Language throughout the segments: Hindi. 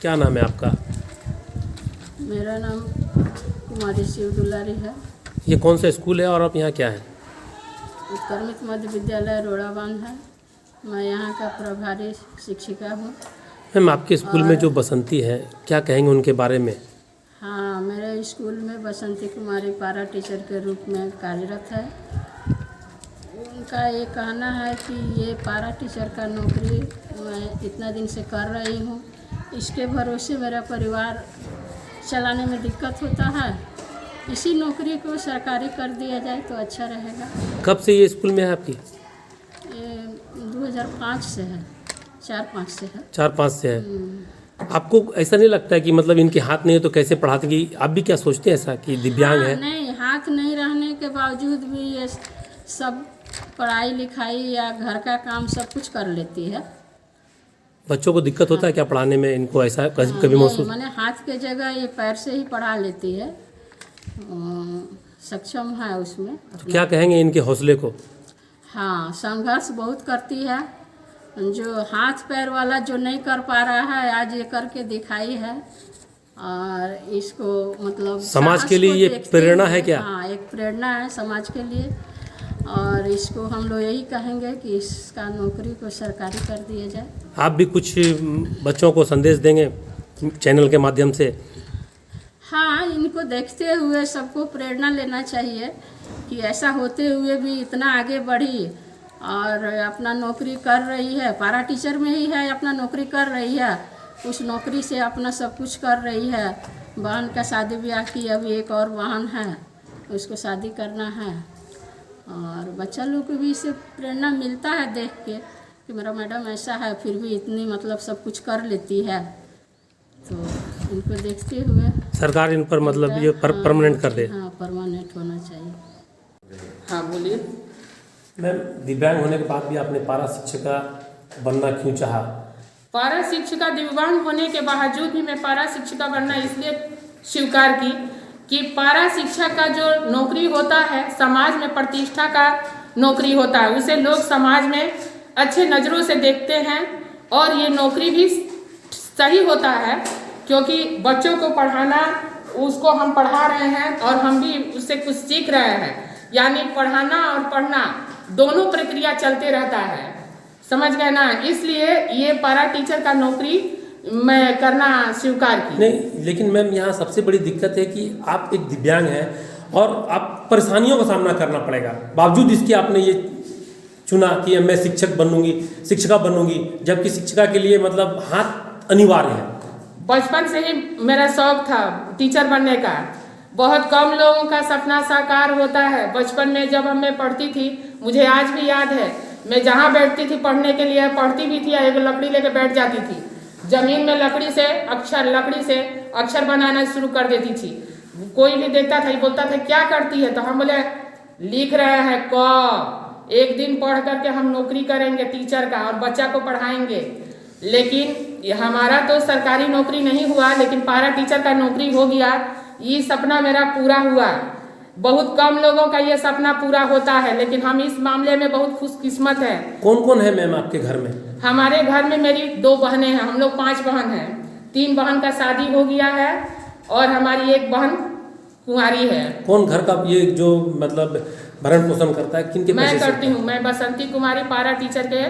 क्या नाम है आपका? मेरा नाम कुमारी शिव दुलारी है। ये कौन सा स्कूल है और आप यहाँ क्या है? कर्मित मध्य विद्यालय रोड़ाबांध है। मैं यहाँ का प्रभारी शिक्षिका हूँ। मैम, आपके स्कूल में जो बसंती है, क्या कहेंगे उनके बारे में? हाँ, मेरे स्कूल में बसंती कुमारी पारा टीचर के रूप में कार्यरत है। उनका ये कहना है कि ये पारा टीचर का नौकरी मैं इतना दिन से कर रही हूँ, इसके भरोसे मेरा परिवार चलाने में दिक्कत होता है। इसी नौकरी को सरकारी कर दिया जाए तो अच्छा रहेगा। कब से ये स्कूल में है आपकी? ये 2005 से है, 4-5 से है। 4-5 से है। आपको ऐसा नहीं लगता है कि मतलब इनके हाथ नहीं है तो कैसे पढ़ाते? आप भी क्या सोचते हैं ऐसा कि दिव्यांग है? नहीं, हाथ नहीं रहने के बावजूद भी ये सब पढ़ाई लिखाई या घर का काम सब कुछ कर लेती है। बच्चों को दिक्कत होता है क्या पढ़ाने में? इनको ऐसा कभी महसूस? मैंने हाथ के जगह ये पैर से ही पढ़ा लेती है, सक्षम है उसमें। तो क्या कहेंगे इनके हौसले को? हाँ, संघर्ष बहुत करती है। जो हाथ पैर वाला जो नहीं कर पा रहा है, आज ये करके दिखाई है। और इसको मतलब समाज के लिए ये प्रेरणा है क्या? हाँ, एक प्रेरणा है समाज के लिए। और इसको हम लोग यही कहेंगे कि इसका नौकरी को सरकारी कर दिया जाए। आप भी कुछ बच्चों को संदेश देंगे चैनल के माध्यम से? हाँ, इनको देखते हुए सबको प्रेरणा लेना चाहिए कि ऐसा होते हुए भी इतना आगे बढ़ी और अपना नौकरी कर रही है। पारा टीचर में ही है, अपना नौकरी कर रही है। उस नौकरी से अपना सब कुछ कर रही है। बहन का शादी ब्याह की, अभी एक और बहन है, उसको शादी करना है। और बच्चा लोग को भी इससे प्रेरणा मिलता है देख के कि मेरा मैडम ऐसा है, फिर भी इतनी मतलब सब कुछ कर लेती है। तो इनको देखते हुए सरकार इन पर मतलब ये परमानेंट कर दे। हाँ, परमानेंट होना चाहिए। हाँ, बोलिए। मैम, दिव्यांग होने के बाद भी आपने पारा शिक्षिका बनना क्यों चाहा? पारा शिक्षिका दिव्यांग होने के बावजूद भी मैं पारा शिक्षिका बनना इसलिए स्वीकार की कि पारा शिक्षा का जो नौकरी होता है समाज में प्रतिष्ठा का नौकरी होता है। उसे लोग समाज में अच्छे नज़रों से देखते हैं और ये नौकरी भी सही होता है क्योंकि बच्चों को पढ़ाना, उसको हम पढ़ा रहे हैं और हम भी उससे कुछ सीख रहे हैं। यानी पढ़ाना और पढ़ना दोनों प्रक्रिया चलते रहता है, समझ गए ना। इसलिए ये पारा टीचर का नौकरी मैं करना स्वीकार की। नहीं, लेकिन मैम यहाँ सबसे बड़ी दिक्कत है कि आप एक दिव्यांग हैं और आप परेशानियों का सामना करना पड़ेगा। बावजूद इसके आपने ये चुना कि मैं शिक्षक बनूंगी, शिक्षिका बनूंगी, जबकि शिक्षिका के लिए मतलब हाथ अनिवार्य है। बचपन से ही मेरा शौक था टीचर बनने का। बहुत कम लोगों का सपना साकार होता है। बचपन में जब मैं पढ़ती थी, मुझे आज भी याद है, मैं जहाँ बैठती थी पढ़ने के लिए, पढ़ती भी थी, एक लकड़ी लेके बैठ जाती थी। जमीन में लकड़ी से अक्षर बनाना शुरू कर देती थी। कोई भी देखता था, ये बोलता था क्या करती है, तो हम बोले लिख रहे हैं क। एक दिन पढ़ करके हम नौकरी करेंगे टीचर का और बच्चा को पढ़ाएंगे। लेकिन हमारा तो सरकारी नौकरी नहीं हुआ, लेकिन पारा टीचर का नौकरी हो गया। ये सपना मेरा पूरा हुआ। बहुत कम लोगों का ये सपना पूरा होता है, लेकिन हम इस मामले में बहुत खुशकिस्मत है। कौन कौन है मैम आपके घर में? हमारे घर में मेरी 2 बहनें हैं, हम लोग 5 बहन हैं। 3 बहन का शादी हो गया है और हमारी 1 बहन कुंवारी है। कौन घर का ये जो मतलब भरण पोषण करता है, किनके मैं पैसे से? करती हूँ। मैं बसंती कुमारी पारा टीचर के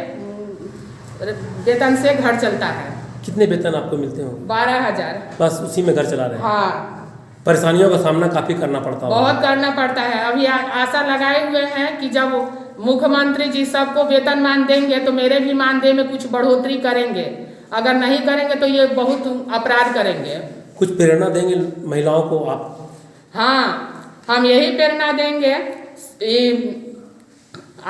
वेतन से घर चलता है। कितने वेतन आपको मिलते हो? 12,000। बस उसी में घर चला रहे हैं? हाँ, परेशानियों का सामना काफी करना पड़ता होगा। बहुत करना पड़ता है। अभी आशा लगाए हुए हैं कि जब मुख्यमंत्री जी सबको वेतन मान देंगे तो मेरे भी मानदेय में कुछ बढ़ोतरी करेंगे। अगर नहीं करेंगे तो ये बहुत अपराध करेंगे। कुछ प्रेरणा देंगे महिलाओं को आप? हाँ, हम यही प्रेरणा देंगे।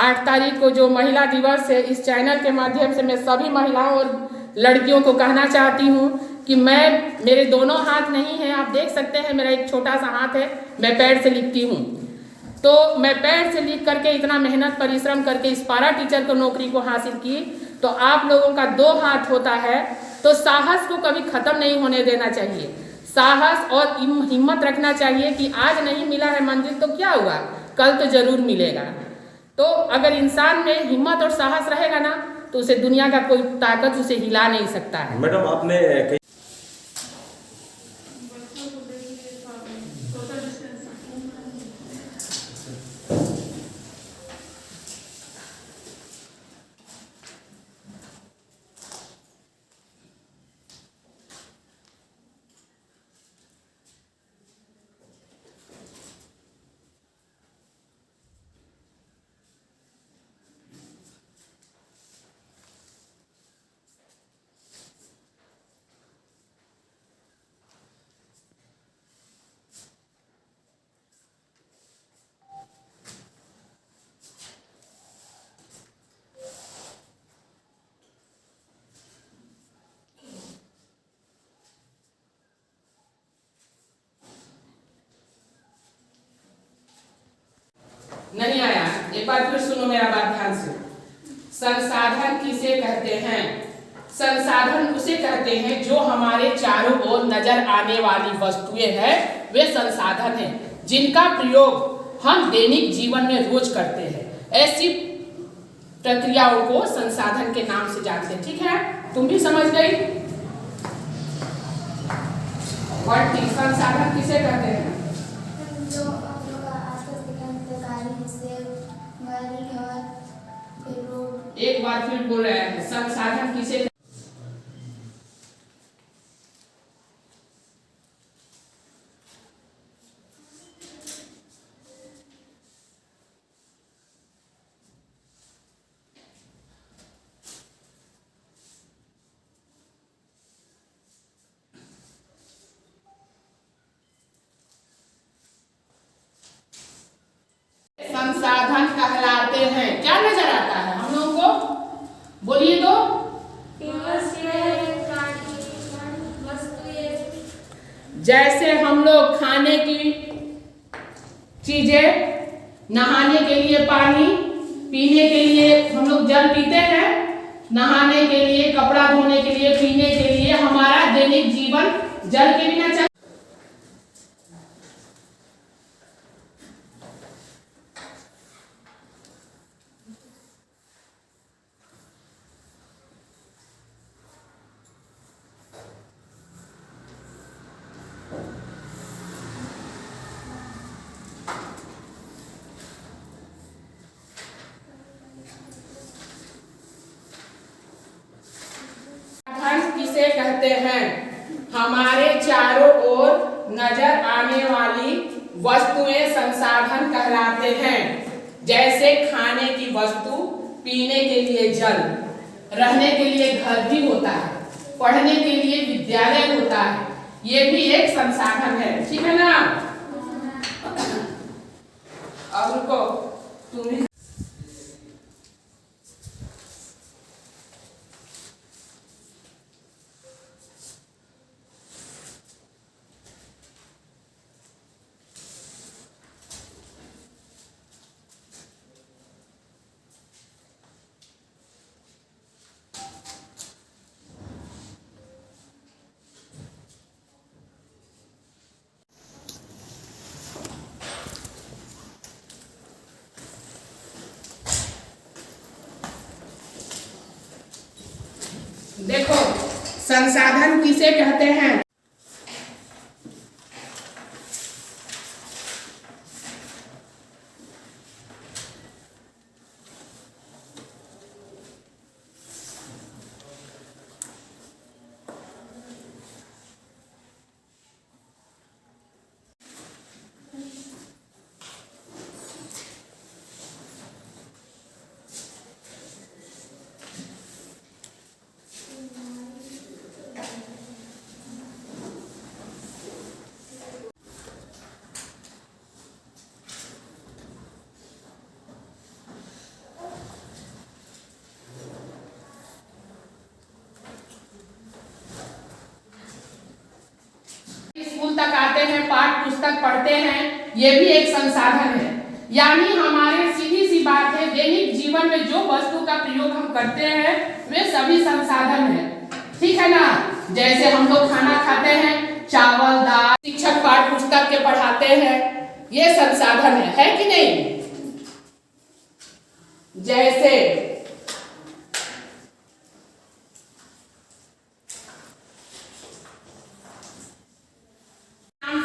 8 तारीख को जो महिला दिवस है, इस चैनल के माध्यम से मैं सभी महिलाओं और लड़कियों को कहना चाहती हूँ कि मेरे दोनों हाथ नहीं हैं, आप देख सकते हैं मेरा एक छोटा सा हाथ है, मैं पैर से लिखती हूँ। तो मैं पैर से लिख करके इतना मेहनत परिश्रम करके इस पारा टीचर को नौकरी को हासिल की। तो आप लोगों का 2 हाथ होता है तो साहस को कभी खत्म नहीं होने देना चाहिए। साहस और हिम्मत रखना चाहिए कि आज नहीं मिला है मंजिल तो क्या हुआ, कल तो जरूर मिलेगा। तो अगर इंसान में हिम्मत और साहस रहेगा ना तो उसे दुनिया का कोई ताकत उसे हिला नहीं सकता है। मैडम, आपने नहीं आया, एक बार फिर सुनो मेरा बात ध्यान से। संसाधन किसे कहते हैं? संसाधन उसे कहते हैं जो हमारे चारों ओर नजर आने वाली वस्तुएं हैं, वे संसाधन हैं जिनका प्रयोग हम दैनिक जीवन में रोज करते हैं। ऐसी प्रक्रियाओं को संसाधन के नाम से जानते हैं। ठीक है, तुम भी समझ गई? संसाधन किसे कहते हैं? जो आसपास के गाड़ी जैसे गाड़ी घर फिर रोड। एक बार फिर बोल रहे हैं, संसाधन किसे? संसाधन कहलाते हैं। क्या नजर आता है हम लोगों को? बोलिए तो। जैसे हम लोग खाने की चीजें, नहाने के लिए पानी, पीने के लिए हम लोग जल पीते हैं, नहाने के लिए, कपड़ा धोने के लिए, पीने के लिए, हमारा दैनिक जीवन जल के बिना चल। किसे कहते हैं? हमारे चारों ओर नजर आने वाली वस्तुएं संसाधन कहलाते हैं। जैसे खाने की वस्तु, पीने के लिए जल, रहने के लिए घर भी होता है, पढ़ने के लिए विद्यालय होता है, ये भी एक संसाधन है। ठीक है ना? अब रुको, तुम भी देखो, संसाधन किसे कहते हैं? स्कूल तक आते हैं, पाठ पुस्तक पढ़ते हैं, ये भी एक संसाधन है। यानी हमारे सीधी सी बात है, दैनिक जीवन में जो वस्तु का प्रयोग हम करते हैं वे सभी संसाधन है। ठीक है ना? जैसे हम लोग खाना खाते हैं, चावल दाल, शिक्षक पाठ पुस्तक के पढ़ाते हैं, ये संसाधन है कि नहीं? जैसे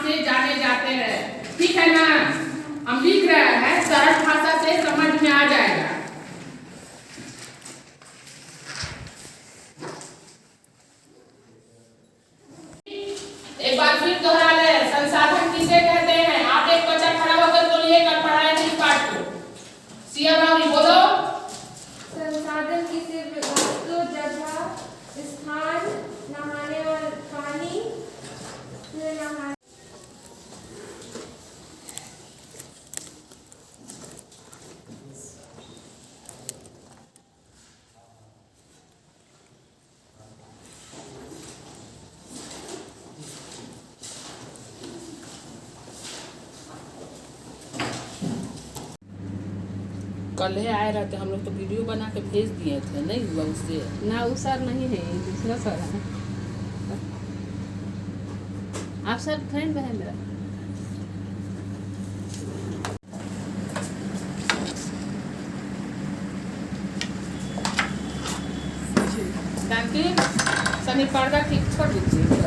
से जाने जाते हैं। ठीक है ना? हम लिख रहे हैं, सरल भाषा से समझ में आ जाएगा। एक बार फिर दोहरा ले, संसाधन किसे कहते हैं? आप एक बच्चा खड़ा होकर बोलिए, कल पढ़ाए थे इस पाठ को। सिया रावली बोलो। संसाधन किसे वस्तु, जगह, स्थान, नहाने वाला पानी, नहाने कल ही आए रहते, हम लोग तो वीडियो बना के भेज दिए थे, नहीं हुआ उससे। ना वो सर नहीं है, ये दूसरा सर है। आप सर फ्रेंड है मेरा। जानकी सनी पर्दा ठीक छोड़ दीजिए।